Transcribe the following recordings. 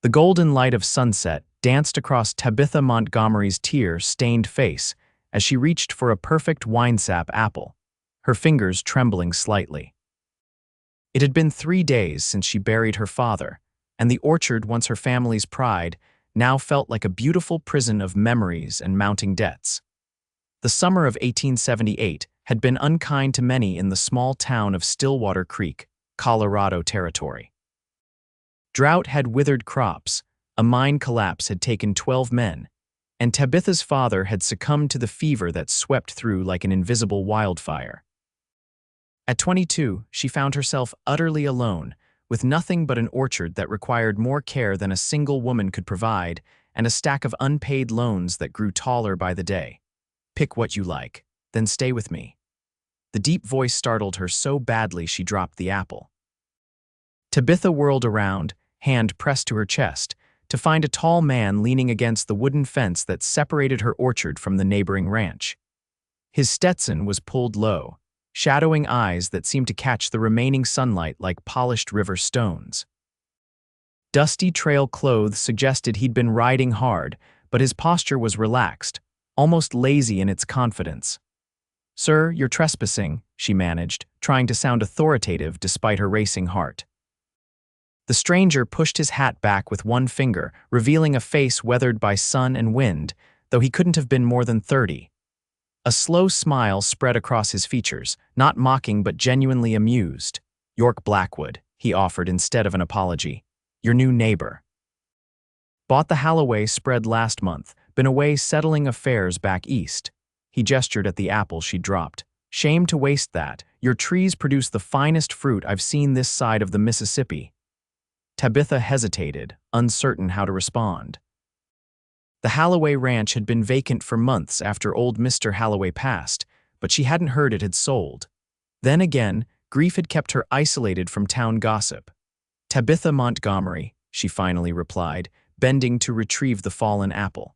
The golden light of sunset danced across Tabitha Montgomery's tear-stained face as she reached for a perfect winesap apple, her fingers trembling slightly. It had been 3 days since she buried her father, and the orchard, once her family's pride, now felt like a beautiful prison of memories and mounting debts. The summer of 1878 had been unkind to many in the small town of Stillwater Creek, Colorado Territory. Drought had withered crops, a mine collapse had taken 12 men, and Tabitha's father had succumbed to the fever that swept through like an invisible wildfire. At 22, she found herself utterly alone, with nothing but an orchard that required more care than a single woman could provide, and a stack of unpaid loans that grew taller by the day. Pick what you like, then stay with me. The deep voice startled her so badly she dropped the apple. Tabitha whirled around, hand pressed to her chest, to find a tall man leaning against the wooden fence that separated her orchard from the neighboring ranch. His Stetson was pulled low, shadowing eyes that seemed to catch the remaining sunlight like polished river stones. Dusty trail clothes suggested he'd been riding hard, but his posture was relaxed, almost lazy in its confidence. "Sir, you're trespassing," she managed, trying to sound authoritative despite her racing heart. The stranger pushed his hat back with one finger, revealing a face weathered by sun and wind, though he couldn't have been more than 30. A slow smile spread across his features, not mocking but genuinely amused. "Yorke Blackwood," he offered instead of an apology. "Your new neighbor. Bought the Halloway spread last month, been away settling affairs back east." He gestured at the apple she dropped. "Shame to waste that. Your trees produce the finest fruit I've seen this side of the Mississippi." Tabitha hesitated, uncertain how to respond. The Halloway ranch had been vacant for months after old Mr. Halloway passed, but she hadn't heard it had sold. Then again, grief had kept her isolated from town gossip. "Tabitha Montgomery," she finally replied, bending to retrieve the fallen apple.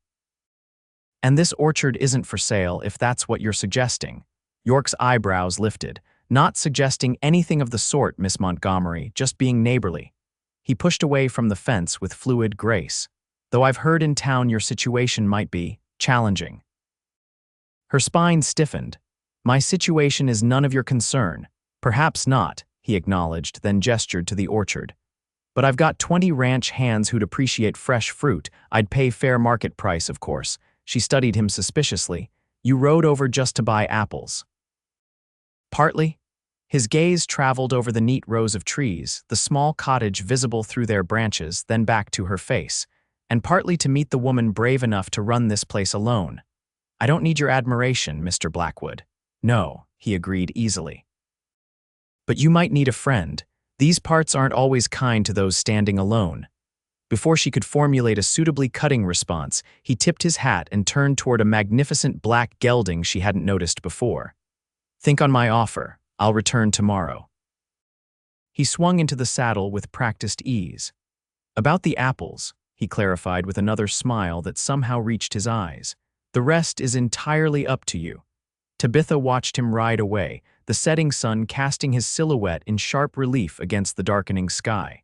"And this orchard isn't for sale, if that's what you're suggesting." Yorke's eyebrows lifted. "Not suggesting anything of the sort, Miss Montgomery, just being neighborly." He pushed away from the fence with fluid grace. "Though I've heard in town your situation might be challenging." Her spine stiffened. "My situation is none of your concern." "Perhaps not," he acknowledged, then gestured to the orchard. "But I've got 20 ranch hands who'd appreciate fresh fruit. I'd pay fair market price, of course." She studied him suspiciously. "You rode over just to buy apples?" "Partly." His gaze traveled over the neat rows of trees, the small cottage visible through their branches, then back to her face. "And partly to meet the woman brave enough to run this place alone. I don't need your admiration, Mr. Blackwood." "No," he agreed easily. "But you might need a friend. These parts aren't always kind to those standing alone." Before she could formulate a suitably cutting response, he tipped his hat and turned toward a magnificent black gelding she hadn't noticed before. "Think on my offer. I'll return tomorrow." He swung into the saddle with practiced ease. "About the apples," he clarified with another smile that somehow reached his eyes. "The rest is entirely up to you." Tabitha watched him ride away, the setting sun casting his silhouette in sharp relief against the darkening sky.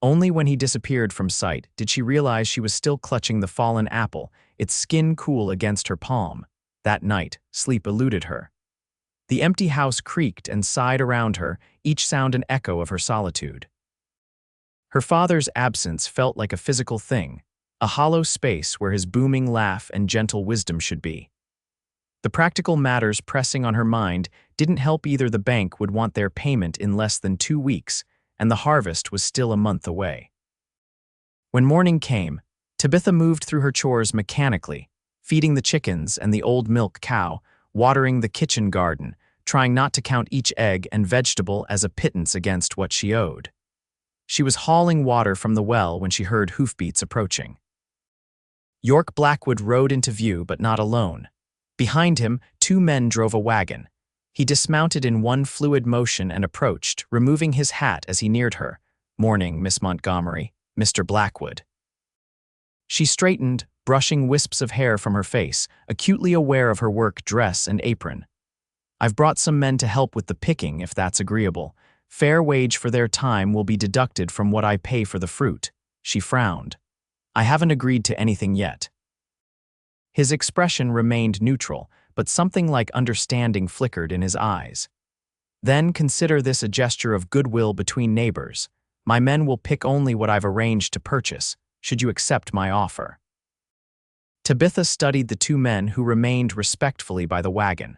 Only when he disappeared from sight did she realize she was still clutching the fallen apple, its skin cool against her palm. That night, sleep eluded her. The empty house creaked and sighed around her, each sound an echo of her solitude. Her father's absence felt like a physical thing, a hollow space where his booming laugh and gentle wisdom should be. The practical matters pressing on her mind didn't help either. The bank would want their payment in less than 2 weeks, and the harvest was still a month away. When morning came, Tabitha moved through her chores mechanically, feeding the chickens and the old milk cow, watering the kitchen garden, trying not to count each egg and vegetable as a pittance against what she owed. She was hauling water from the well when she heard hoofbeats approaching. Yorke Blackwood rode into view, but not alone. Behind him, 2 men drove a wagon. He dismounted in one fluid motion and approached, removing his hat as he neared her. "Morning, Miss Montgomery, Mr. Blackwood." She straightened, brushing wisps of hair from her face, acutely aware of her work dress and apron. "I've brought some men to help with the picking, if that's agreeable. Fair wage for their time will be deducted from what I pay for the fruit." She frowned. I haven't agreed to anything yet. His expression remained neutral, but something like understanding flickered in his eyes. Then consider this a gesture of goodwill between neighbors. My men will pick only what I've arranged to purchase, should you accept my offer. Tabitha studied the two men who remained respectfully by the wagon.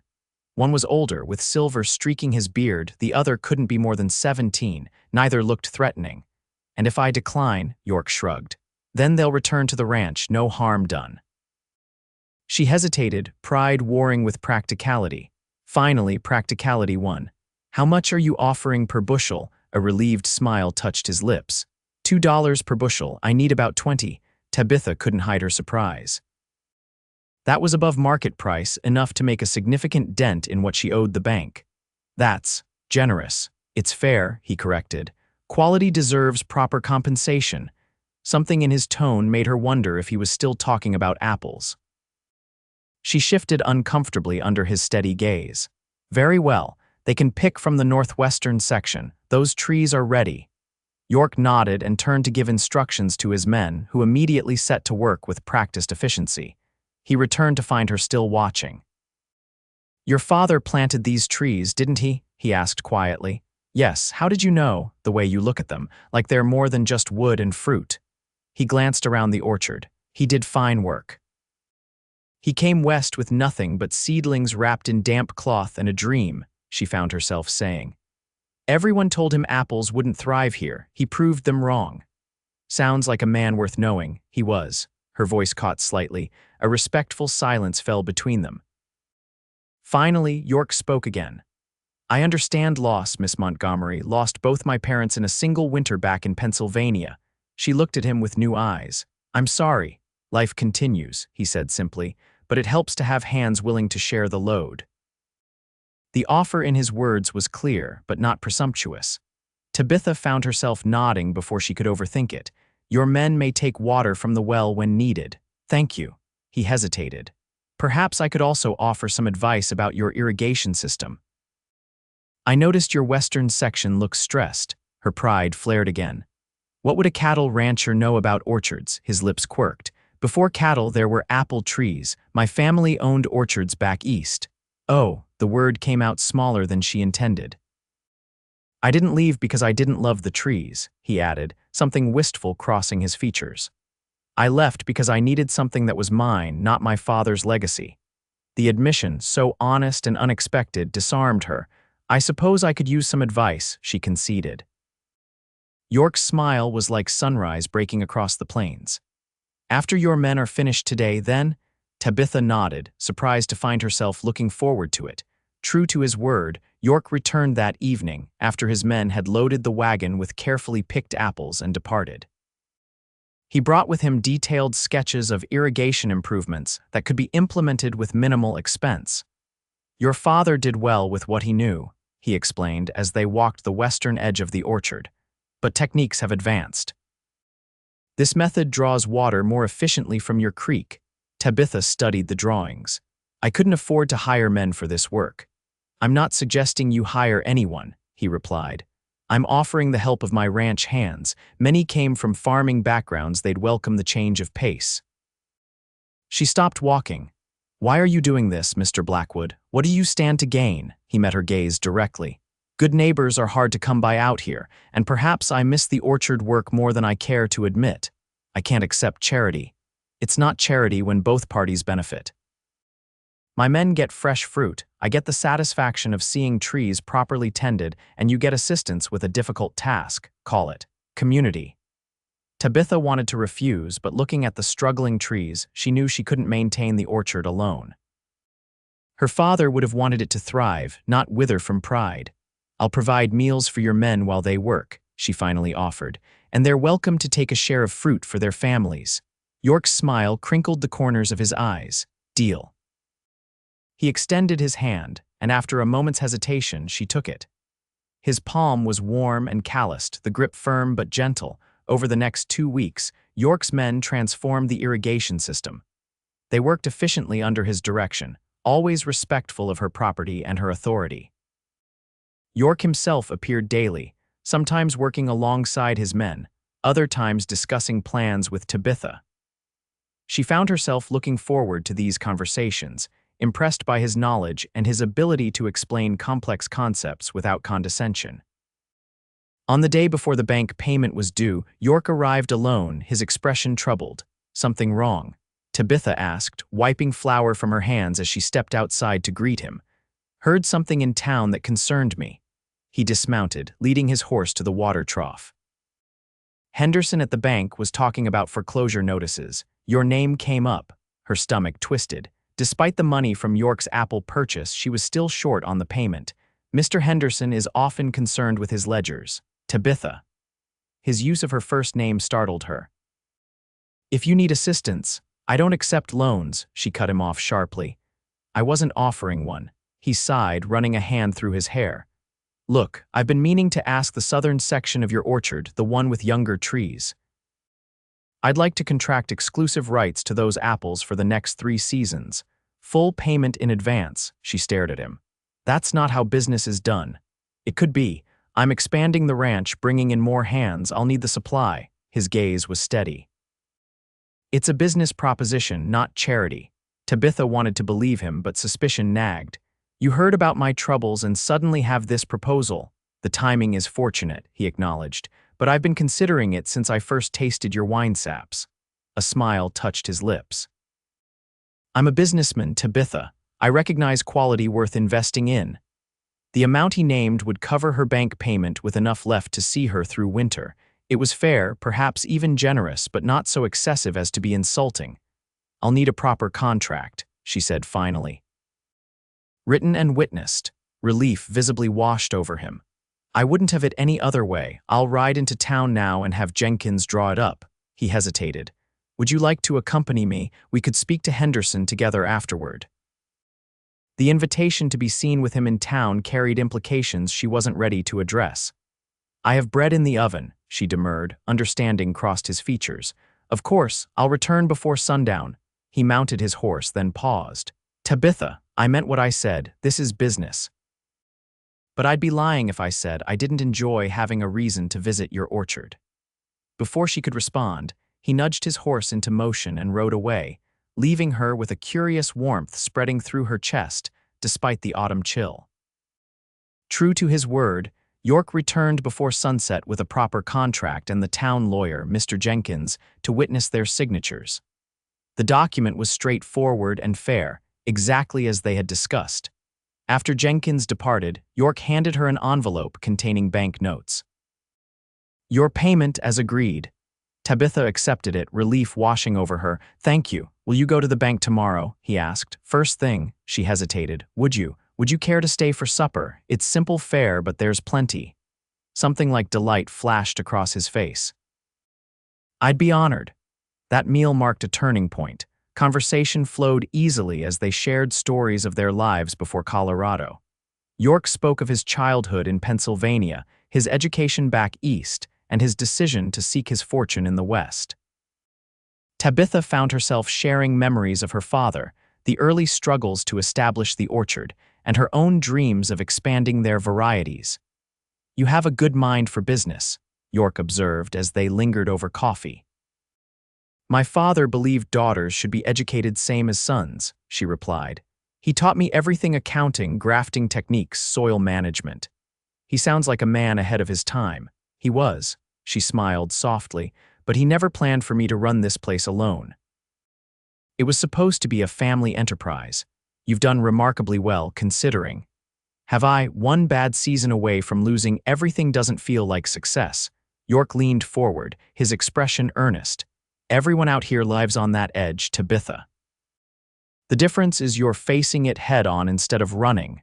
One was older, with silver streaking his beard, the other couldn't be more than 17, neither looked threatening. And if I decline, Yorke shrugged, then they'll return to the ranch, no harm done. She hesitated, pride warring with practicality. Finally, practicality won. How much are you offering per bushel? A relieved smile touched his lips. $2 per bushel, I need about 20. Tabitha couldn't hide her surprise. That was above market price, enough to make a significant dent in what she owed the bank. That's generous. It's fair, he corrected. Quality deserves proper compensation. Something in his tone made her wonder if he was still talking about apples. She shifted uncomfortably under his steady gaze. Very well, they can pick from the northwestern section. Those trees are ready. Yorke nodded and turned to give instructions to his men, who immediately set to work with practiced efficiency. He returned to find her still watching. Your father planted these trees, didn't he? He asked quietly. Yes, how did you know? The way you look at them, like they're more than just wood and fruit. He glanced around the orchard. He did fine work. He came west with nothing but seedlings wrapped in damp cloth and a dream, she found herself saying. Everyone told him apples wouldn't thrive here. He proved them wrong. Sounds like a man worth knowing. He was. Her voice caught slightly. A respectful silence fell between them. Finally, Yorke spoke again. I understand loss, Miss Montgomery. Lost both my parents in a single winter back in Pennsylvania. She looked at him with new eyes. I'm sorry. Life continues, he said simply, but it helps to have hands willing to share the load. The offer in his words was clear, but not presumptuous. Tabitha found herself nodding before she could overthink it. Your men may take water from the well when needed. Thank you. He hesitated. Perhaps I could also offer some advice about your irrigation system. I noticed your western section looks stressed. Her pride flared again. What would a cattle rancher know about orchards? His lips quirked. Before cattle, there were apple trees. My family owned orchards back east. Oh, the word came out smaller than she intended. I didn't leave because I didn't love the trees, he added, something wistful crossing his features. I left because I needed something that was mine, not my father's legacy. The admission, so honest and unexpected, disarmed her. I suppose I could use some advice, she conceded. Yorke's smile was like sunrise breaking across the plains. After your men are finished today, then? Tabitha nodded, surprised to find herself looking forward to it. True to his word, Yorke returned that evening, after his men had loaded the wagon with carefully picked apples and departed. He brought with him detailed sketches of irrigation improvements that could be implemented with minimal expense. Your father did well with what he knew, he explained as they walked the western edge of the orchard. But techniques have advanced. This method draws water more efficiently from your creek. Tabitha studied the drawings. I couldn't afford to hire men for this work. I'm not suggesting you hire anyone, he replied. I'm offering the help of my ranch hands. Many came from farming backgrounds. They'd welcome the change of pace. She stopped walking. Why are you doing this, Mr. Blackwood? What do you stand to gain? He met her gaze directly. Good neighbors are hard to come by out here, and perhaps I miss the orchard work more than I care to admit. I can't accept charity. It's not charity when both parties benefit. My men get fresh fruit. I get the satisfaction of seeing trees properly tended, and you get assistance with a difficult task. Call it community. Tabitha wanted to refuse, but looking at the struggling trees, she knew she couldn't maintain the orchard alone. Her father would have wanted it to thrive, not wither from pride. I'll provide meals for your men while they work, she finally offered, and they're welcome to take a share of fruit for their families. Yorke's smile crinkled the corners of his eyes. Deal. He extended his hand, and after a moment's hesitation, she took it. His palm was warm and calloused, the grip firm but gentle. Over the next 2 weeks, Yorke's men transformed the irrigation system. They worked efficiently under his direction, always respectful of her property and her authority. Yorke himself appeared daily, sometimes working alongside his men, other times discussing plans with Tabitha. She found herself looking forward to these conversations, impressed by his knowledge and his ability to explain complex concepts without condescension. On the day before the bank payment was due, Yorke arrived alone, his expression troubled. "Something wrong?" Tabitha asked, wiping flour from her hands as she stepped outside to greet him. "Heard something in town that concerned me." He dismounted, leading his horse to the water trough. "Henderson at the bank was talking about foreclosure notices. Your name came up." Her stomach twisted. Despite the money from Yorke's apple purchase, she was still short on the payment. "Mr. Henderson is often concerned with his ledgers." Tabitha. His use of her first name startled her. "If you need assistance, I don't accept loans," she cut him off sharply. "I wasn't offering one." He sighed, running a hand through his hair. "Look, I've been meaning to ask the southern section of your orchard, the one with younger trees. I'd like to contract exclusive rights to those apples for the next 3 seasons. Full payment in advance." She stared at him. "That's not how business is done." "It could be. I'm expanding the ranch, bringing in more hands. I'll need the supply." His gaze was steady. "It's a business proposition, not charity." Tabitha wanted to believe him, but suspicion nagged. "You heard about my troubles and suddenly have this proposal." "The timing is fortunate," he acknowledged, "but I've been considering it since I first tasted your wine saps." A smile touched his lips. "I'm a businessman, Tabitha. I recognize quality worth investing in." The amount he named would cover her bank payment with enough left to see her through winter. It was fair, perhaps even generous, but not so excessive as to be insulting. "I'll need a proper contract," she said finally. "Written and witnessed." Relief visibly washed over him. "I wouldn't have it any other way. I'll ride into town now and have Jenkins draw it up." He hesitated. "Would you like to accompany me? We could speak to Henderson together afterward." The invitation to be seen with him in town carried implications she wasn't ready to address. "I have bread in the oven," she demurred. Understanding crossed his features. "Of course, I'll return before sundown." He mounted his horse, then paused. "Tabitha, I meant what I said. This is business. But I'd be lying if I said I didn't enjoy having a reason to visit your orchard." Before she could respond, he nudged his horse into motion and rode away, leaving her with a curious warmth spreading through her chest despite the autumn chill. True to his word, Yorke returned before sunset with a proper contract and the town lawyer, Mr. Jenkins, to witness their signatures. The document was straightforward and fair, exactly as they had discussed. After Jenkins departed, Yorke handed her an envelope containing bank notes. "Your payment as agreed." Tabitha accepted it, relief washing over her. "Thank you. Will you go to the bank tomorrow?" he asked. "First thing." She hesitated. "Would you? Would you care to stay for supper? It's simple fare, but there's plenty." Something like delight flashed across his face. "I'd be honored." That meal marked a turning point. Conversation flowed easily as they shared stories of their lives before Colorado. Yorke spoke of his childhood in Pennsylvania, his education back east, and his decision to seek his fortune in the West. Tabitha found herself sharing memories of her father, the early struggles to establish the orchard, and her own dreams of expanding their varieties. "You have a good mind for business," Yorke observed as they lingered over coffee. "My father believed daughters should be educated same as sons," she replied. "He taught me everything: accounting, grafting techniques, soil management." "He sounds like a man ahead of his time." "He was," she smiled softly, "but he never planned for me to run this place alone. It was supposed to be a family enterprise. You've done remarkably well, considering." "Have I? One bad season away from losing everything doesn't feel like success." Yorke leaned forward, his expression earnest. "Everyone out here lives on that edge, Tabitha. The difference is you're facing it head-on instead of running."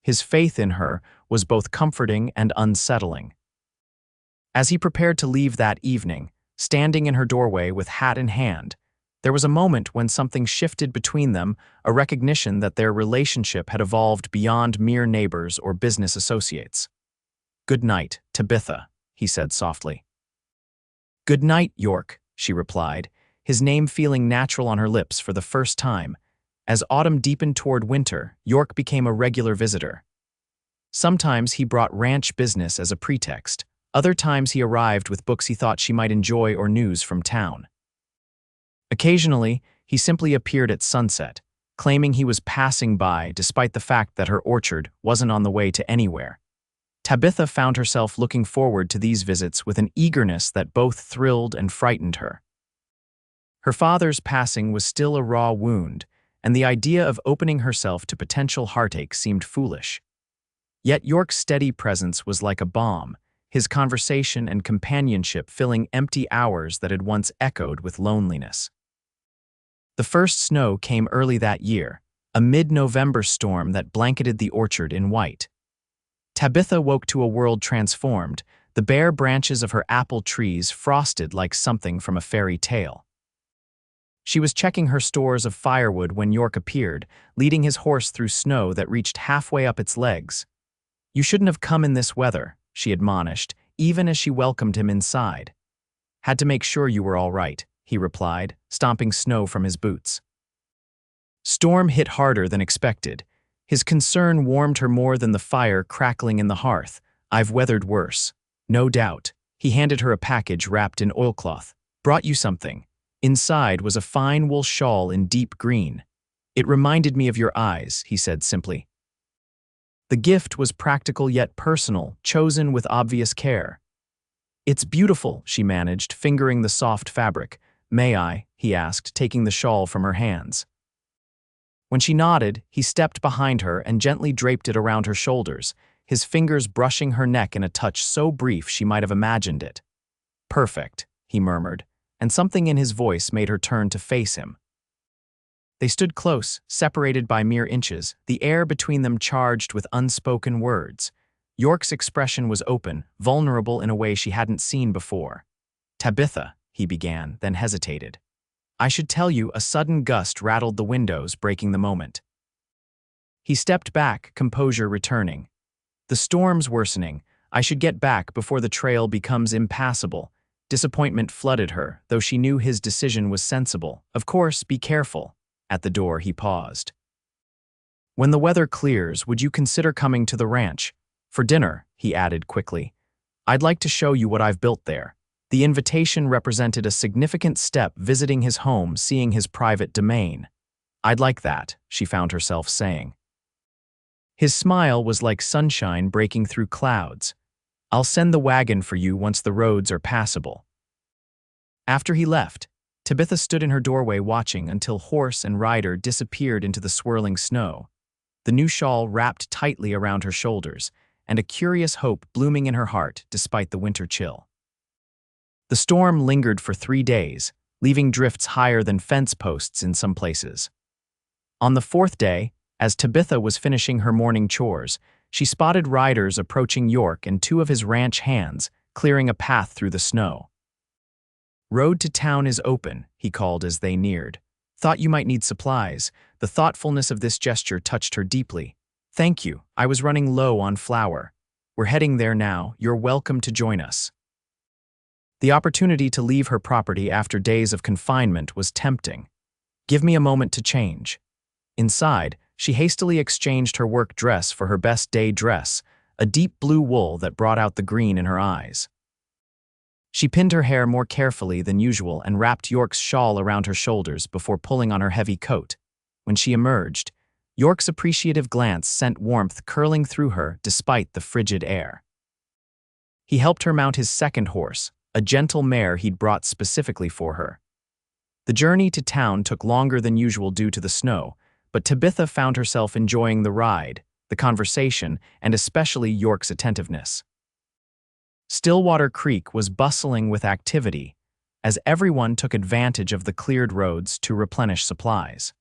His faith in her was both comforting and unsettling. As he prepared to leave that evening, standing in her doorway with hat in hand, there was a moment when something shifted between them, a recognition that their relationship had evolved beyond mere neighbors or business associates. "Good night, Tabitha," he said softly. "Good night, Yorke," she replied, his name feeling natural on her lips for the first time. As autumn deepened toward winter, Yorke became a regular visitor. Sometimes he brought ranch business as a pretext, Other times he arrived with books he thought she might enjoy or news from town. Occasionally, he simply appeared at sunset, claiming he was passing by despite the fact that her orchard wasn't on the way to anywhere. Tabitha found herself looking forward to these visits with an eagerness that both thrilled and frightened her. Her father's passing was still a raw wound, and the idea of opening herself to potential heartache seemed foolish. Yet Yorke's steady presence was like a balm, his conversation and companionship filling empty hours that had once echoed with loneliness. The first snow came early that year, a mid-November storm that blanketed the orchard in white. Tabitha woke to a world transformed, the bare branches of her apple trees frosted like something from a fairy tale. She was checking her stores of firewood when Yorke appeared, leading his horse through snow that reached halfway up its legs. "You shouldn't have come in this weather," she admonished, even as she welcomed him inside. "Had to make sure you were all right," he replied, stomping snow from his boots. Storm hit harder than expected. His concern warmed her more than the fire crackling in the hearth. "I've weathered worse." "No doubt." He handed her a package wrapped in oilcloth. "Brought you something." Inside was a fine wool shawl in deep green. "It reminded me of your eyes," he said simply. The gift was practical yet personal, chosen with obvious care. "It's beautiful," she managed, fingering the soft fabric. "May I?" he asked, taking the shawl from her hands. When she nodded, he stepped behind her and gently draped it around her shoulders, his fingers brushing her neck in a touch so brief she might have imagined it. "Perfect," he murmured, and something in his voice made her turn to face him. They stood close, separated by mere inches, the air between them charged with unspoken words. Yorke's expression was open, vulnerable in a way she hadn't seen before. "Tabitha," he began, then hesitated. "I should tell you," a sudden gust rattled the windows, breaking the moment. He stepped back, composure returning. "The storm's worsening. I should get back before the trail becomes impassable." Disappointment flooded her, though she knew his decision was sensible. "Of course, be careful." At the door, he paused. "When the weather clears, would you consider coming to the ranch? For dinner," he added quickly. "I'd like to show you what I've built there." The invitation represented a significant step, visiting his home, seeing his private domain. "I'd like that," she found herself saying. His smile was like sunshine breaking through clouds. "I'll send the wagon for you once the roads are passable." After he left, Tabitha stood in her doorway watching until horse and rider disappeared into the swirling snow, the new shawl wrapped tightly around her shoulders, and a curious hope blooming in her heart despite the winter chill. The storm lingered for 3 days, leaving drifts higher than fence posts in some places. On the 4th day, as Tabitha was finishing her morning chores, she spotted riders approaching Yorke and 2 of his ranch hands, clearing a path through the snow. "Road to town is open," he called as they neared. "Thought you might need supplies." The thoughtfulness of this gesture touched her deeply. "Thank you, I was running low on flour. We're heading there now. You're welcome to join us." The opportunity to leave her property after days of confinement was tempting. "Give me a moment to change." Inside, she hastily exchanged her work dress for her best day dress, a deep blue wool that brought out the green in her eyes. She pinned her hair more carefully than usual and wrapped Yorke's shawl around her shoulders before pulling on her heavy coat. When she emerged, Yorke's appreciative glance sent warmth curling through her despite the frigid air. He helped her mount his second horse, a gentle mare he'd brought specifically for her. The journey to town took longer than usual due to the snow, but Tabitha found herself enjoying the ride, the conversation, and especially Yorke's attentiveness. Stillwater Creek was bustling with activity, as everyone took advantage of the cleared roads to replenish supplies.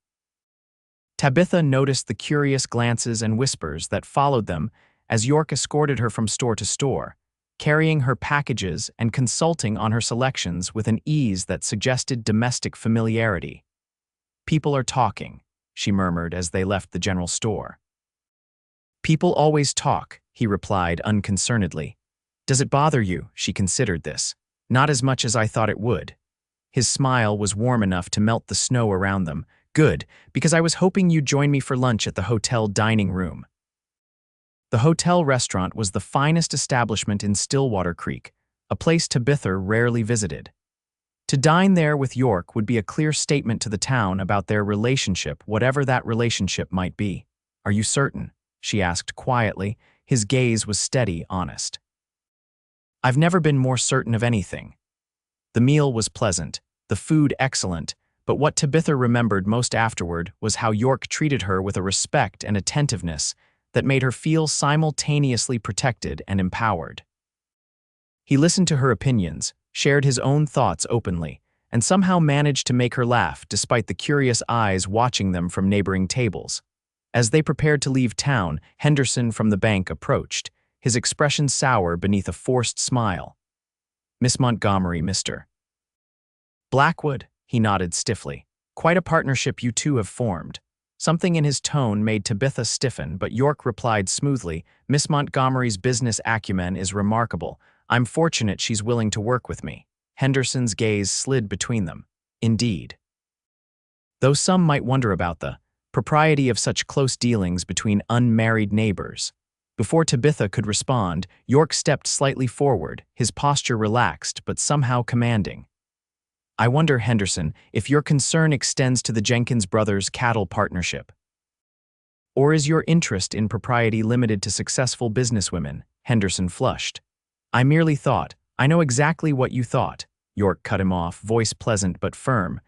Tabitha noticed the curious glances and whispers that followed them as Yorke escorted her from store to store, carrying her packages and consulting on her selections with an ease that suggested domestic familiarity. "People are talking," she murmured as they left the general store. "People always talk," he replied unconcernedly. "Does it bother you?" She considered this. "Not as much as I thought it would." His smile was warm enough to melt the snow around them. "Good, because I was hoping you'd join me for lunch at the hotel dining room." The hotel restaurant was the finest establishment in Stillwater Creek, a place Tabitha rarely visited. To dine there with Yorke would be a clear statement to the town about their relationship, whatever that relationship might be. "Are you certain?" she asked quietly. His gaze was steady, honest. "I've never been more certain of anything." The meal was pleasant, the food excellent, but what Tabitha remembered most afterward was how Yorke treated her with a respect and attentiveness that made her feel simultaneously protected and empowered. He listened to her opinions, shared his own thoughts openly, and somehow managed to make her laugh despite the curious eyes watching them from neighboring tables. As they prepared to leave town, Henderson from the bank approached, his expression sour beneath a forced smile. "Miss Montgomery, Mr. Blackwood," he nodded stiffly. "Quite a partnership you two have formed." Something in his tone made Tabitha stiffen, but Yorke replied smoothly, "Miss Montgomery's business acumen is remarkable. I'm fortunate she's willing to work with me." Henderson's gaze slid between them. "Indeed." Though some might wonder about the propriety of such close dealings between unmarried neighbors. Before Tabitha could respond, Yorke stepped slightly forward, his posture relaxed but somehow commanding. "I wonder, Henderson, if your concern extends to the Jenkins brothers' cattle partnership. Or is your interest in propriety limited to successful businesswomen?" Henderson flushed. "I merely thought, I know exactly what you thought," Yorke cut him off, voice pleasant but firm,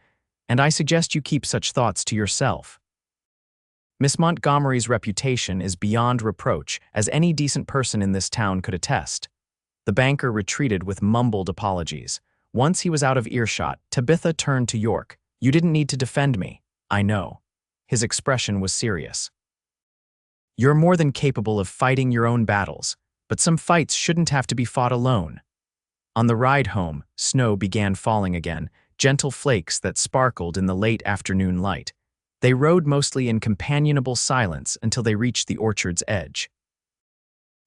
"and I suggest you keep such thoughts to yourself. Miss Montgomery's reputation is beyond reproach, as any decent person in this town could attest." The banker retreated with mumbled apologies. Once he was out of earshot, Tabitha turned to Yorke. "You didn't need to defend me. I know." His expression was serious. "You're more than capable of fighting your own battles, but some fights shouldn't have to be fought alone." On the ride home, snow began falling again, gentle flakes that sparkled in the late afternoon light. They rode mostly in companionable silence until they reached the orchard's edge.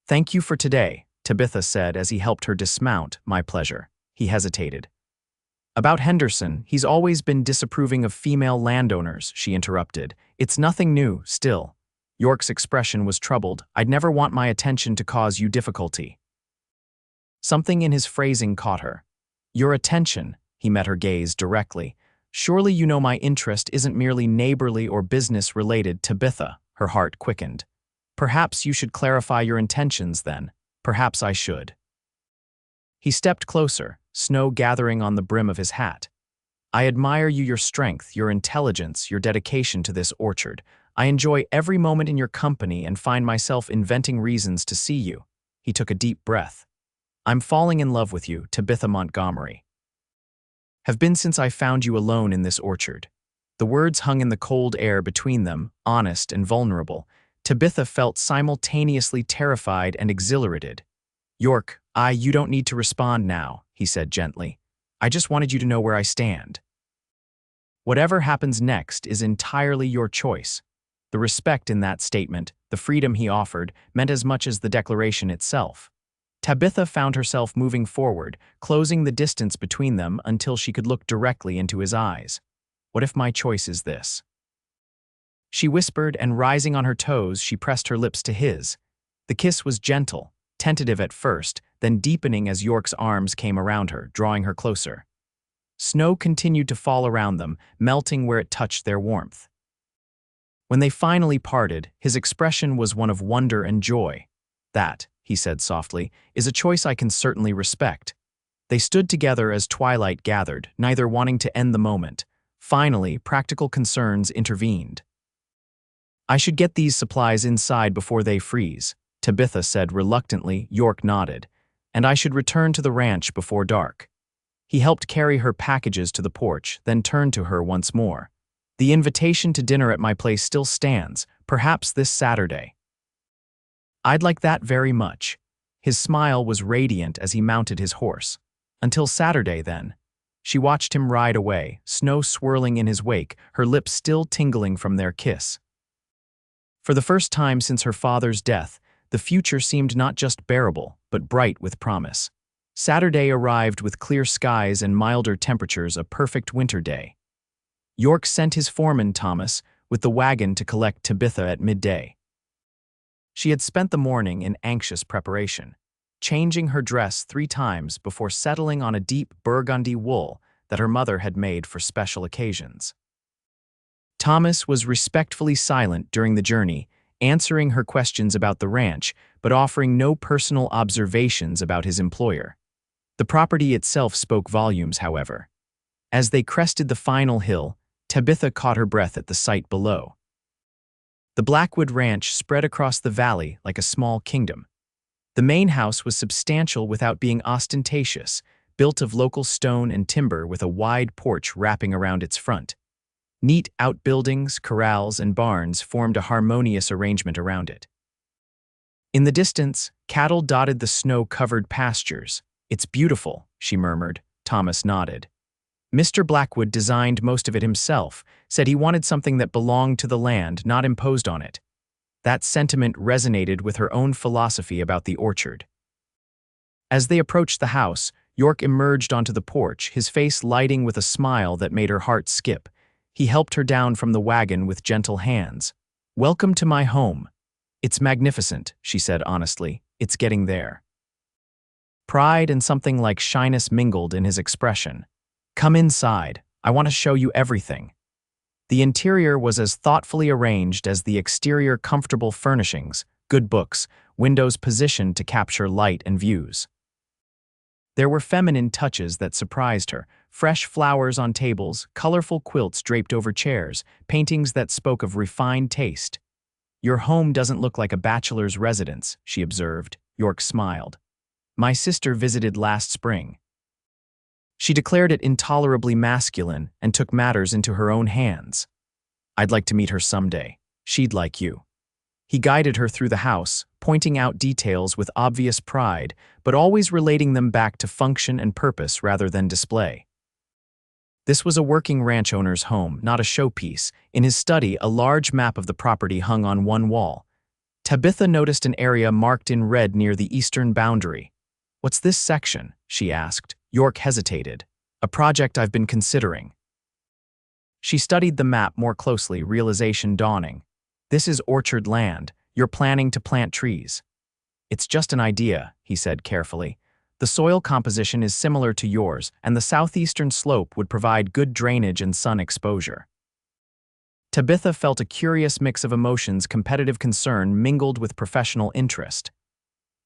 "Thank you for today," Tabitha said as he helped her dismount. "My pleasure." He hesitated. "About Henderson, he's always been disapproving of female landowners," she interrupted. "It's nothing new, still." Yorke's expression was troubled. "I'd never want my attention to cause you difficulty." Something in his phrasing caught her. "Your attention," he met her gaze directly. "Surely you know my interest isn't merely neighborly or business-related." Tabitha, her heart quickened. "Perhaps you should clarify your intentions then. Perhaps I should." He stepped closer, snow gathering on the brim of his hat. "I admire your strength, your intelligence, your dedication to this orchard. I enjoy every moment in your company and find myself inventing reasons to see you." He took a deep breath. "I'm falling in love with you, Tabitha Montgomery. Have been since I found you alone in this orchard." The words hung in the cold air between them, honest and vulnerable. Tabitha felt simultaneously terrified and exhilarated. "Yorke, you don't need to respond now," he said gently. "I just wanted you to know where I stand. Whatever happens next is entirely your choice." The respect in that statement, the freedom he offered, meant as much as the declaration itself. Tabitha found herself moving forward, closing the distance between them until she could look directly into his eyes. "What if my choice is this?" she whispered, and rising on her toes, she pressed her lips to his. The kiss was gentle, tentative at first, then deepening as Yorke's arms came around her, drawing her closer. Snow continued to fall around them, melting where it touched their warmth. When they finally parted, his expression was one of wonder and joy. "That," he said softly, "is a choice I can certainly respect." They stood together as twilight gathered, neither wanting to end the moment. Finally, practical concerns intervened. "I should get these supplies inside before they freeze," Tabitha said reluctantly. Yorke nodded. "And I should return to the ranch before dark." He helped carry her packages to the porch, then turned to her once more. "The invitation to dinner at my place still stands, perhaps this Saturday." "I'd like that very much." His smile was radiant as he mounted his horse. "Until Saturday, then." She watched him ride away, snow swirling in his wake, her lips still tingling from their kiss. For the first time since her father's death, the future seemed not just bearable, but bright with promise. Saturday arrived with clear skies and milder temperatures, a perfect winter day. Yorke sent his foreman, Thomas, with the wagon to collect Tabitha at midday. She had spent the morning in anxious preparation, changing her dress 3 times before settling on a deep burgundy wool that her mother had made for special occasions. Thomas was respectfully silent during the journey, answering her questions about the ranch, but offering no personal observations about his employer. The property itself spoke volumes, however. As they crested the final hill, Tabitha caught her breath at the sight below. The Blackwood Ranch spread across the valley like a small kingdom. The main house was substantial without being ostentatious, built of local stone and timber with a wide porch wrapping around its front. Neat outbuildings, corrals, and barns formed a harmonious arrangement around it. In the distance, cattle dotted the snow-covered pastures. "It's beautiful," she murmured. Thomas nodded. Mr. Blackwood designed most of it himself, said he wanted something that belonged to the land, not imposed on it. That sentiment resonated with her own philosophy about the orchard. As they approached the house, Yorke emerged onto the porch, his face lighting with a smile that made her heart skip. He helped her down from the wagon with gentle hands. "Welcome to my home." "It's magnificent," she said honestly. "It's getting there." Pride and something like shyness mingled in his expression. "Come inside. I want to show you everything." The interior was as thoughtfully arranged as the exterior, comfortable furnishings, good books, windows positioned to capture light and views. There were feminine touches that surprised her, fresh flowers on tables, colorful quilts draped over chairs, paintings that spoke of refined taste. "Your home doesn't look like a bachelor's residence," she observed. Yorke smiled. "My sister visited last spring." She declared it intolerably masculine and took matters into her own hands. "I'd like to meet her someday. She'd like you." He guided her through the house, pointing out details with obvious pride, but always relating them back to function and purpose rather than display. This was a working ranch owner's home, not a showpiece. In his study, a large map of the property hung on one wall. Tabitha noticed an area marked in red near the eastern boundary. "What's this section?" she asked. Yorke hesitated. "A project I've been considering." She studied the map more closely, realization dawning. "This is orchard land. You're planning to plant trees." "It's just an idea," he said carefully. "The soil composition is similar to yours, and the southeastern slope would provide good drainage and sun exposure." Tabitha felt a curious mix of emotions, competitive concern mingled with professional interest.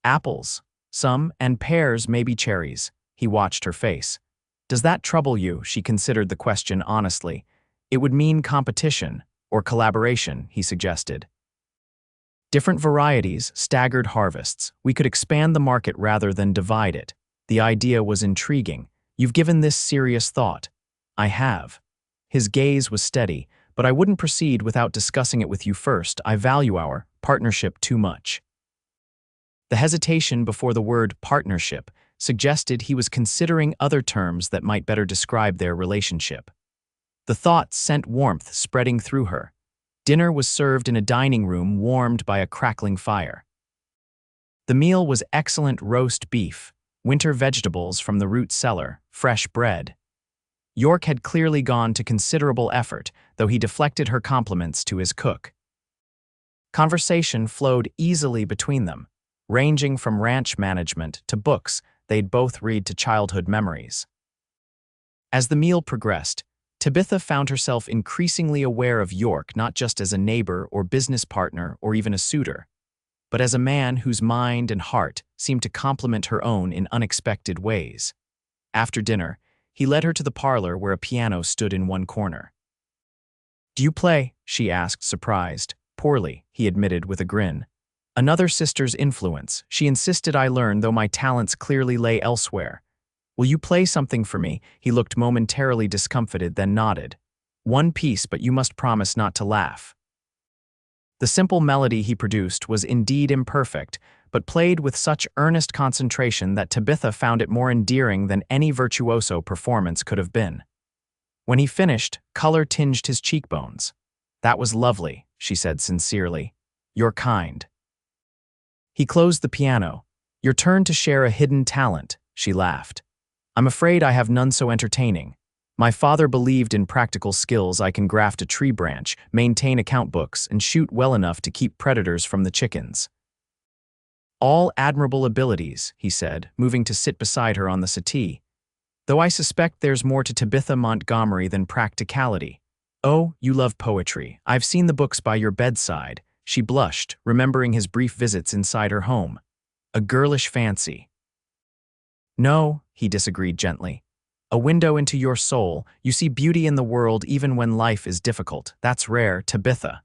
"Apples, some, and pears, maybe cherries." He watched her face. "Does that trouble you?" She considered the question honestly. "It would mean competition, or collaboration," he suggested. "Different varieties, staggered harvests. We could expand the market rather than divide it." The idea was intriguing. "You've given this serious thought." "I have." His gaze was steady. "But I wouldn't proceed without discussing it with you first. I value our partnership too much." The hesitation before the word partnership suggested he was considering other terms that might better describe their relationship. The thought sent warmth spreading through her. Dinner was served in a dining room warmed by a crackling fire. The meal was excellent roast beef, winter vegetables from the root cellar, fresh bread. Yorke had clearly gone to considerable effort, though he deflected her compliments to his cook. Conversation flowed easily between them, ranging from ranch management to books they'd both read to childhood memories. As the meal progressed, Tabitha found herself increasingly aware of Yorke not just as a neighbor or business partner or even a suitor, but as a man whose mind and heart seemed to complement her own in unexpected ways. After dinner, he led her to the parlor where a piano stood in one corner. "Do you play?" she asked, surprised. "Poorly," he admitted with a grin. "Another sister's influence. She insisted I learn, though my talents clearly lay elsewhere." "Will you play something for me?" He looked momentarily discomfited, then nodded. "One piece, but you must promise not to laugh." The simple melody he produced was indeed imperfect, but played with such earnest concentration that Tabitha found it more endearing than any virtuoso performance could have been. When he finished, color tinged his cheekbones. "That was lovely," she said sincerely. "You're kind." He closed the piano. "Your turn to share a hidden talent," she laughed. "I'm afraid I have none so entertaining. My father believed in practical skills. I can graft a tree branch, maintain account books, and shoot well enough to keep predators from the chickens." All admirable abilities, he said, moving to sit beside her on the settee. Though I suspect there's more to Tabitha Montgomery than practicality. Oh, you love poetry. I've seen the books by your bedside. She blushed, remembering his brief visits inside her home. A girlish fancy. No, he disagreed gently. A window into your soul. You see beauty in the world even when life is difficult. That's rare, Tabitha.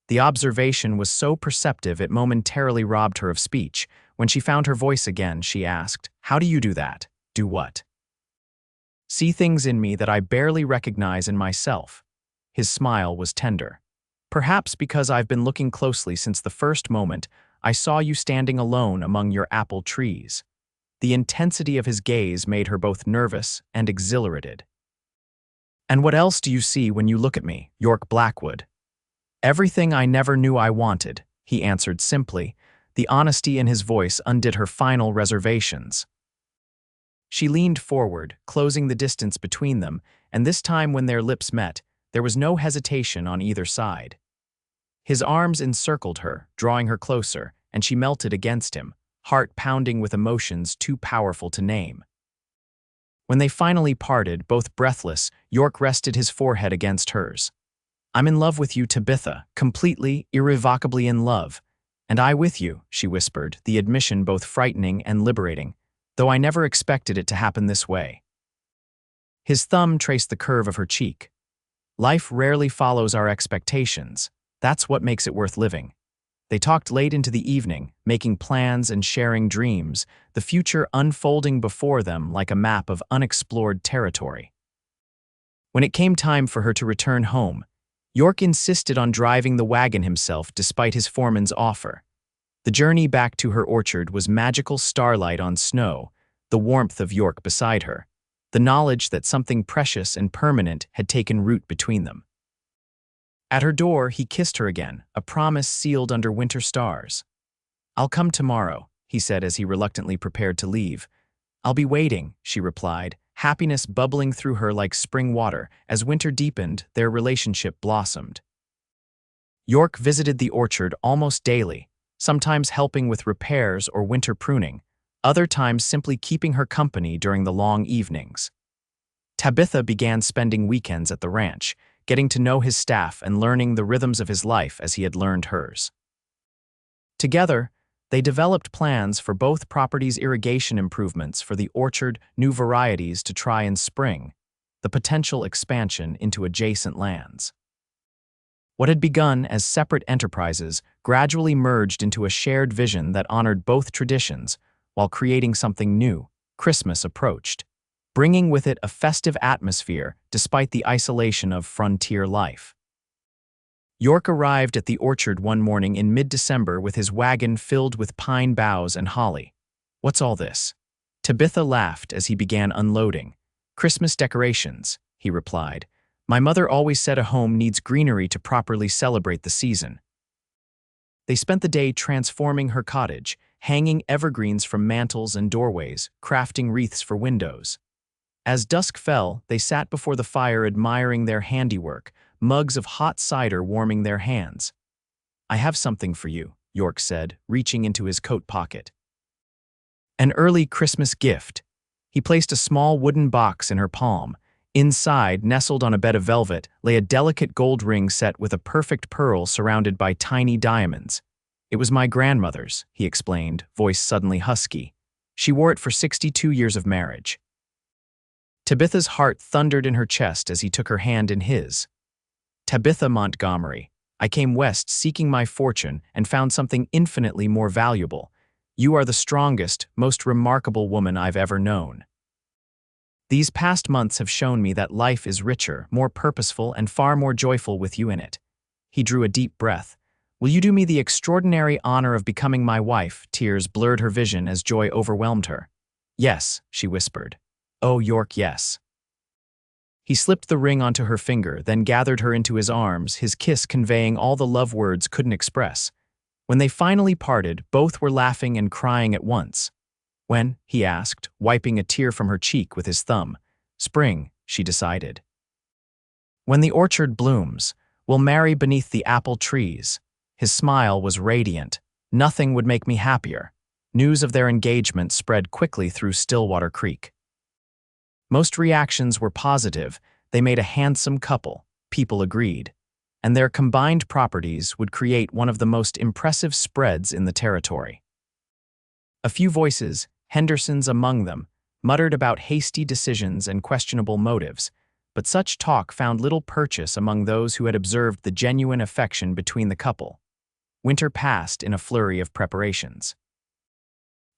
The observation was so perceptive it momentarily robbed her of speech. When she found her voice again, she asked, "How do you do that?" "Do what?" "See things in me that I barely recognize in myself." His smile was tender. "Perhaps because I've been looking closely since the first moment I saw you standing alone among your apple trees." The intensity of his gaze made her both nervous and exhilarated. "And what else do you see when you look at me, Yorke Blackwood?" "Everything I never knew I wanted," he answered simply. The honesty in his voice undid her final reservations. She leaned forward, closing the distance between them, and this time when their lips met, there was no hesitation on either side. His arms encircled her, drawing her closer, and she melted against him, heart pounding with emotions too powerful to name. When they finally parted, both breathless, Yorke rested his forehead against hers. "I'm in love with you, Tabitha, completely, irrevocably in love. And I with you," she whispered, the admission both frightening and liberating, "though I never expected it to happen this way." His thumb traced the curve of her cheek. "Life rarely follows our expectations. That's what makes it worth living." They talked late into the evening, making plans and sharing dreams, the future unfolding before them like a map of unexplored territory. When it came time for her to return home, Yorke insisted on driving the wagon himself despite his foreman's offer. The journey back to her orchard was magical starlight on snow, the warmth of Yorke beside her, the knowledge that something precious and permanent had taken root between them. At her door, he kissed her again, a promise sealed under winter stars. "I'll come tomorrow," he said as he reluctantly prepared to leave. "I'll be waiting," she replied, happiness bubbling through her like spring water. As winter deepened, their relationship blossomed. Yorke visited the orchard almost daily, sometimes helping with repairs or winter pruning, other times simply keeping her company during the long evenings. Tabitha began spending weekends at the ranch, getting to know his staff and learning the rhythms of his life as he had learned hers. Together, they developed plans for both properties' irrigation improvements for the orchard, new varieties to try in spring, the potential expansion into adjacent lands. What had begun as separate enterprises gradually merged into a shared vision that honored both traditions while creating something new. Christmas approached, bringing with it a festive atmosphere despite the isolation of frontier life. Yorke arrived at the orchard one morning in mid-December with his wagon filled with pine boughs and holly. "What's all this?" Tabitha laughed as he began unloading. "Christmas decorations," he replied. "My mother always said a home needs greenery to properly celebrate the season." They spent the day transforming her cottage, hanging evergreens from mantels and doorways, crafting wreaths for windows. As dusk fell, they sat before the fire admiring their handiwork, mugs of hot cider warming their hands. "I have something for you," Yorke said, reaching into his coat pocket. An early Christmas gift. He placed a small wooden box in her palm. Inside, nestled on a bed of velvet, lay a delicate gold ring set with a perfect pearl surrounded by tiny diamonds. "It was my grandmother's," he explained, voice suddenly husky. "She wore it for 62 years of marriage." Tabitha's heart thundered in her chest as he took her hand in his. "Tabitha Montgomery, I came west seeking my fortune and found something infinitely more valuable. You are the strongest, most remarkable woman I've ever known. These past months have shown me that life is richer, more purposeful, and far more joyful with you in it." He drew a deep breath. "Will you do me the extraordinary honor of becoming my wife?" Tears blurred her vision as joy overwhelmed her. "Yes," she whispered. "Oh, Yorke, yes." He slipped the ring onto her finger, then gathered her into his arms, his kiss conveying all the love words couldn't express. When they finally parted, both were laughing and crying at once. "When?" he asked, wiping a tear from her cheek with his thumb. "Spring," she decided. "When the orchard blooms, we'll marry beneath the apple trees." His smile was radiant. Nothing would make me happier. News of their engagement spread quickly through Stillwater Creek. Most reactions were positive. They made a handsome couple, people agreed, and their combined properties would create one of the most impressive spreads in the territory. A few voices, Henderson's among them, muttered about hasty decisions and questionable motives, but such talk found little purchase among those who had observed the genuine affection between the couple. Winter passed in a flurry of preparations.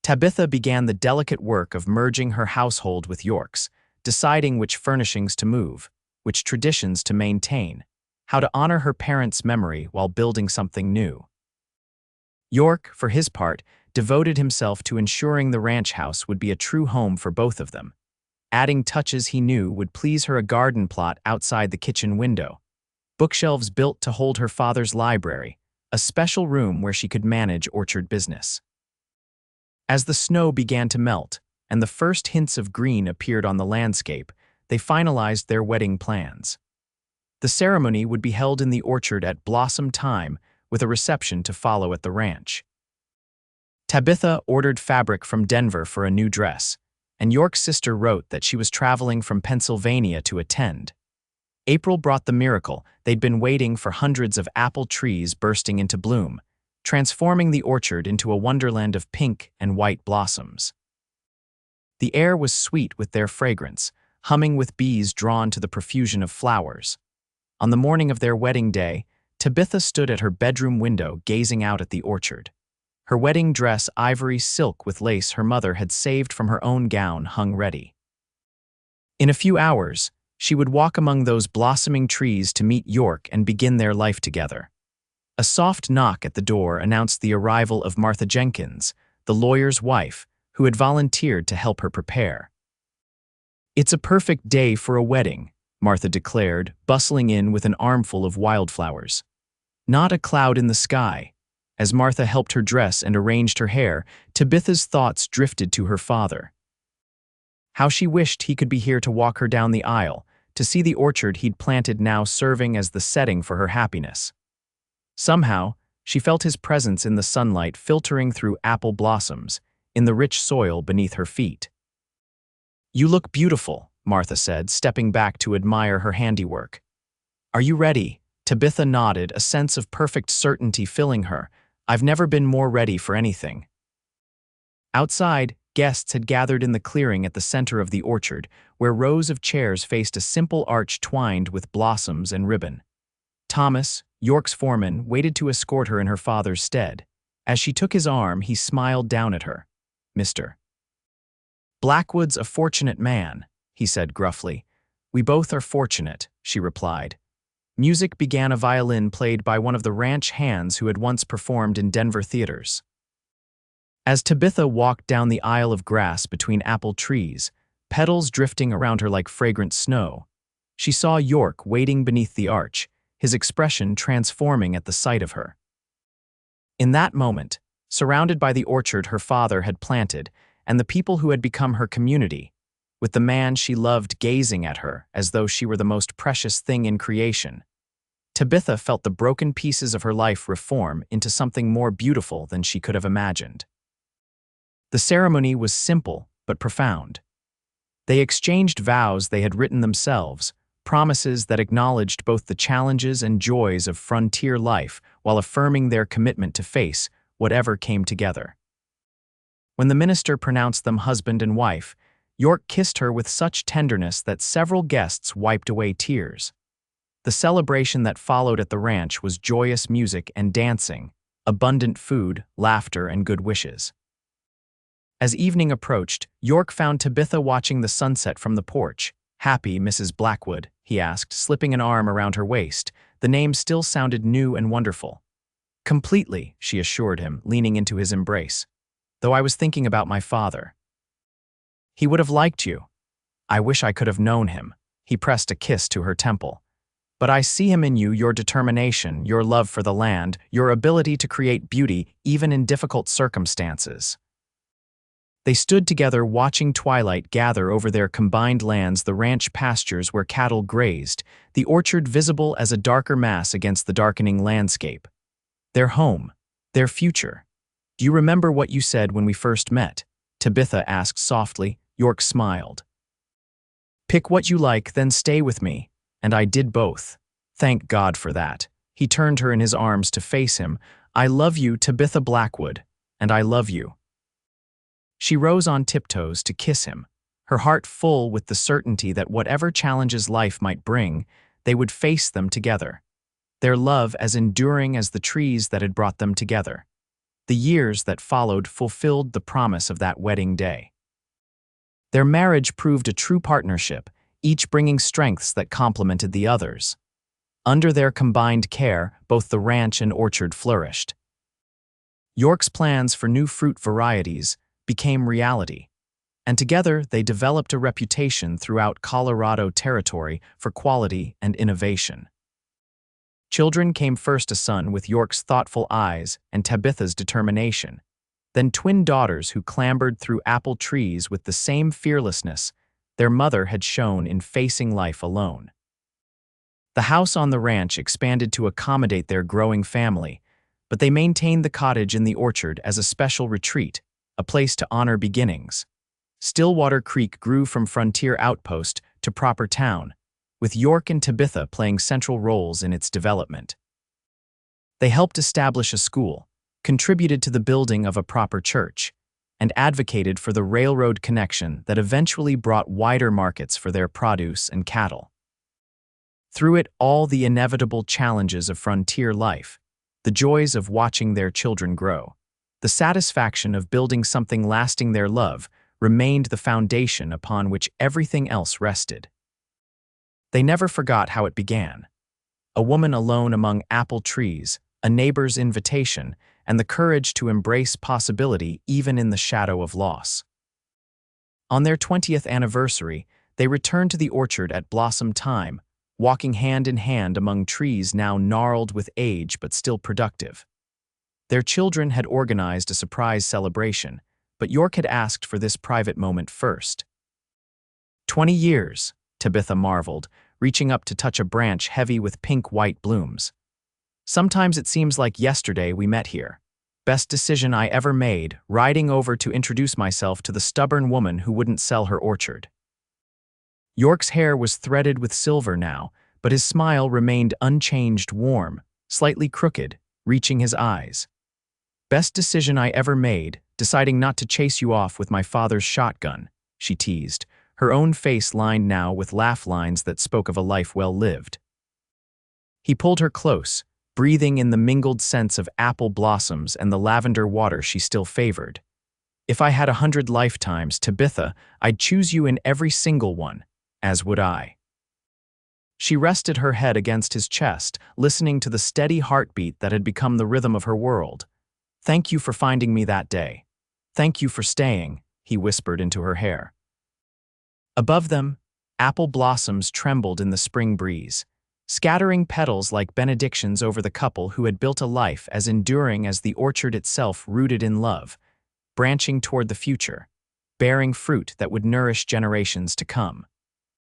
Tabitha began the delicate work of merging her household with Yorke's, deciding which furnishings to move, which traditions to maintain, how to honor her parents' memory while building something new. Yorke, for his part, devoted himself to ensuring the ranch house would be a true home for both of them, adding touches he knew would please her: a garden plot outside the kitchen window, bookshelves built to hold her father's library, a special room where she could manage orchard business. As the snow began to melt and the first hints of green appeared on the landscape, they finalized their wedding plans. The ceremony would be held in the orchard at blossom time, with a reception to follow at the ranch. Tabitha ordered fabric from Denver for a new dress, and Yorke's sister wrote that she was traveling from Pennsylvania to attend. April brought the miracle they'd been waiting for: hundreds of apple trees bursting into bloom, transforming the orchard into a wonderland of pink and white blossoms. The air was sweet with their fragrance, humming with bees drawn to the profusion of flowers. On the morning of their wedding day, Tabitha stood at her bedroom window gazing out at the orchard. Her wedding dress, ivory silk with lace her mother had saved from her own gown, hung ready. In a few hours, she would walk among those blossoming trees to meet Yorke and begin their life together. A soft knock at the door announced the arrival of Martha Jenkins, the lawyer's wife, who had volunteered to help her prepare. "It's a perfect day for a wedding," Martha declared, bustling in with an armful of wildflowers. "Not a cloud in the sky." As Martha helped her dress and arranged her hair, Tabitha's thoughts drifted to her father. How she wished he could be here to walk her down the aisle, to see the orchard he'd planted now serving as the setting for her happiness. Somehow, she felt his presence in the sunlight filtering through apple blossoms, in the rich soil beneath her feet. "You look beautiful," Martha said, stepping back to admire her handiwork. "Are you ready?" Tabitha nodded, a sense of perfect certainty filling her. "I've never been more ready for anything." Outside, guests had gathered in the clearing at the center of the orchard, where rows of chairs faced a simple arch twined with blossoms and ribbon. Thomas, Yorke's foreman, waited to escort her in her father's stead. As she took his arm, he smiled down at her. "Mr. Blackwood's a fortunate man," he said gruffly. "We both are fortunate," she replied. Music began, a violin played by one of the ranch hands who had once performed in Denver theaters. As Tabitha walked down the aisle of grass between apple trees, petals drifting around her like fragrant snow, she saw Yorke waiting beneath the arch, his expression transforming at the sight of her. In that moment, surrounded by the orchard her father had planted and the people who had become her community, with the man she loved gazing at her as though she were the most precious thing in creation, Tabitha felt the broken pieces of her life reform into something more beautiful than she could have imagined. The ceremony was simple but profound. They exchanged vows they had written themselves, promises that acknowledged both the challenges and joys of frontier life while affirming their commitment to face whatever came together. When the minister pronounced them husband and wife, Yorke kissed her with such tenderness that several guests wiped away tears. The celebration that followed at the ranch was joyous music and dancing, abundant food, laughter, and good wishes. As evening approached, Yorke found Tabitha watching the sunset from the porch. "Happy, Mrs. Blackwood?" he asked, slipping an arm around her waist. The name still sounded new and wonderful. "Completely," she assured him, leaning into his embrace. "Though I was thinking about my father. He would have liked you. I wish I could have known him." He pressed a kiss to her temple. "But I see him in you, your determination, your love for the land, your ability to create beauty even in difficult circumstances." They stood together watching twilight gather over their combined lands, the ranch pastures where cattle grazed, the orchard visible as a darker mass against the darkening landscape. Their home, their future, Do you remember what you said when we first met? Tabitha asked softly. Yorke smiled. Pick what you like, then stay with me. And I did both. Thank God for that. He turned her in his arms to face him. I love you, Tabitha Blackwood, and I love you. She rose on tiptoes to kiss him, her heart full with the certainty that whatever challenges life might bring, they would face them together. Their love as enduring as the trees that had brought them together. The years that followed fulfilled the promise of that wedding day. Their marriage proved a true partnership, each bringing strengths that complemented the others. Under their combined care, both the ranch and orchard flourished. Yorke's plans for new fruit varieties became reality, and together they developed a reputation throughout Colorado territory for quality and innovation. Children came first: a son with Yorke's thoughtful eyes and Tabitha's determination, then twin daughters who clambered through apple trees with the same fearlessness their mother had shown in facing life alone. The house on the ranch expanded to accommodate their growing family, but they maintained the cottage in the orchard as a special retreat, a place to honor beginnings. Stillwater Creek grew from frontier outpost to proper town, with Yorke and Tabitha playing central roles in its development. They helped establish a school, contributed to the building of a proper church, and advocated for the railroad connection that eventually brought wider markets for their produce and cattle. Through it all, the inevitable challenges of frontier life, the joys of watching their children grow, the satisfaction of building something lasting, their love remained the foundation upon which everything else rested. They never forgot how it began. A woman alone among apple trees, a neighbor's invitation, and the courage to embrace possibility even in the shadow of loss. On their 20th anniversary, they returned to the orchard at blossom time, walking hand in hand among trees now gnarled with age but still productive. Their children had organized a surprise celebration, but Yorke had asked for this private moment first. 20 years, Tabitha marveled, reaching up to touch a branch heavy with pink-white blooms. Sometimes it seems like yesterday we met here. Best decision I ever made, riding over to introduce myself to the stubborn woman who wouldn't sell her orchard. Yorke's hair was threaded with silver now, but his smile remained unchanged, warm, slightly crooked, reaching his eyes. Best decision I ever made, deciding not to chase you off with my father's shotgun, she teased, her own face lined now with laugh lines that spoke of a life well lived. He pulled her close, breathing in the mingled scents of apple blossoms and the lavender water she still favored. If I had 100 lifetimes, Tabitha, I'd choose you in every single one, as would I. She rested her head against his chest, listening to the steady heartbeat that had become the rhythm of her world. Thank you for finding me that day. Thank you for staying, he whispered into her hair. Above them, apple blossoms trembled in the spring breeze, scattering petals like benedictions over the couple who had built a life as enduring as the orchard itself, rooted in love, branching toward the future, bearing fruit that would nourish generations to come.